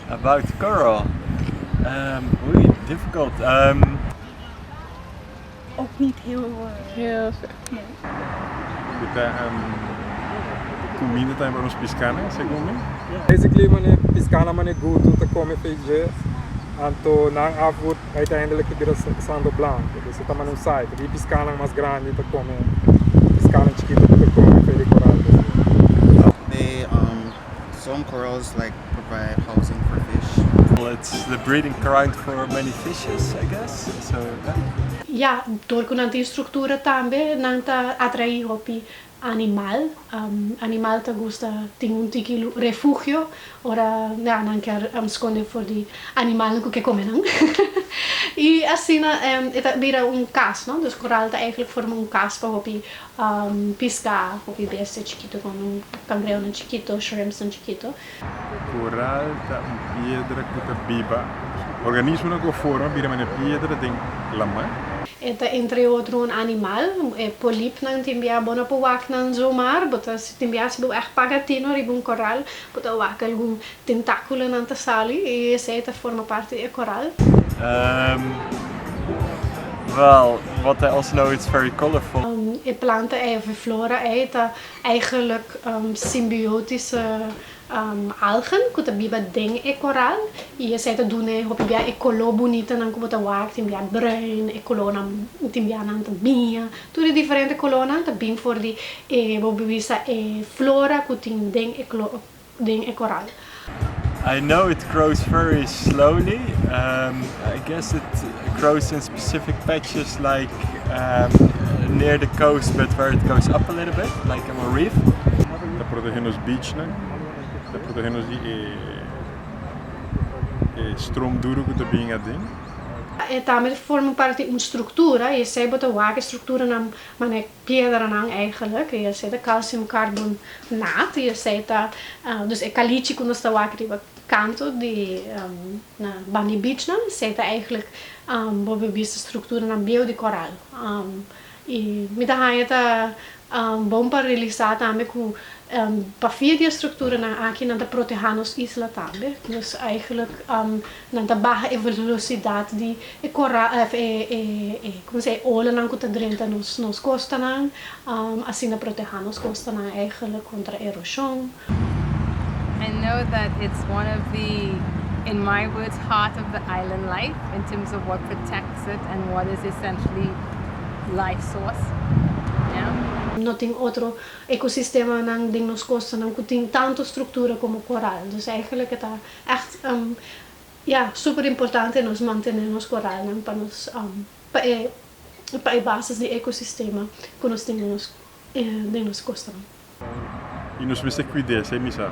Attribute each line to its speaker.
Speaker 1: About coral. Really difficult.
Speaker 2: Ook niet heel
Speaker 3: ver.
Speaker 2: Nee.
Speaker 4: Kita comida também para nos piscar, né? Segundo.
Speaker 5: Basically, wanneer piscana mane go to komen feestje, en to na afvoer uiteindelijk weer sando blanco. Dus het is een site. Die piscana mais grande te komen, piscana chiquita te komen voor de coral.
Speaker 6: They some corals like provide housing for fish.
Speaker 1: Well, it's the breeding ground for many fishes, I guess. So
Speaker 7: Ja, door die structuur também nanta atrair hopi animal. Animal te gusta tem tiki refugio. Ora nanke esconde voor die animalen que comen. E assim het vira cas, no? Dus coral eigenlijk vorma cas para hopi piscar, hopi besta chiquito com cangrejo chiquito, shrimps chiquito.
Speaker 4: Coral tá piedra que tá viva. Organismo não forma, vira uma piedra tem lama.
Speaker 7: Entre outro um animal, polip não timbia bona po wak nan zomaar, bota timbia se echt pagatino ribun coral, bota wak algum tentáculo nan sali e essa forma parte do coral.
Speaker 1: Well, what I also know, it's very colorful.
Speaker 7: Planten even flora eigenlijk symbiotische algen, que biba ding e coral. E essa tá dune hopi bia e color bonita nan como tá wak, tem bia bruin, e color nan tem bia nan tambia. Tudo diferente color nan tá bem for di bobi visa e flora que tem ding e coral.
Speaker 1: I know it grows very slowly. I guess it grows in specific patches like near the coast, but where it goes up a little bit, like on a reef.
Speaker 4: Tá protegendo os beach, né? Tá protegendo de stroom duro que tá bem adin.
Speaker 7: Daarmee vormen parte een structuur. Je zei dat de wagenstructuur maar een piedra nan eigenlijk. Je zei de calciumcarbonaat. Je zei dat dus een kalietje kon de wagen die wat kanto die na Bani Beach nan. Je zei dat eigenlijk boven de structuur nan bio de coral. E me da raia tá bom para realizar também com para via die structuren aqui na protejanos isla também. Dus eigenlijk na da baixa velocidade de coral como se ola nan kuta drenta nos costa nan assim na protejanos costa nan eigenlijk contra erosion.
Speaker 2: I know that it's one of the, in my words, heart of the island life in terms of what protects it and what is essentially life source. Yeah.
Speaker 7: Não tem outro ecossistema nang ding nos costa nang que tem tanto estrutura como coral. Dus eigenlijk het echt super importante nos manter nos coral nang para nos para a basis de ecossistema que nós temos ding nos costa.
Speaker 4: E nos miste cuidar, sem missa.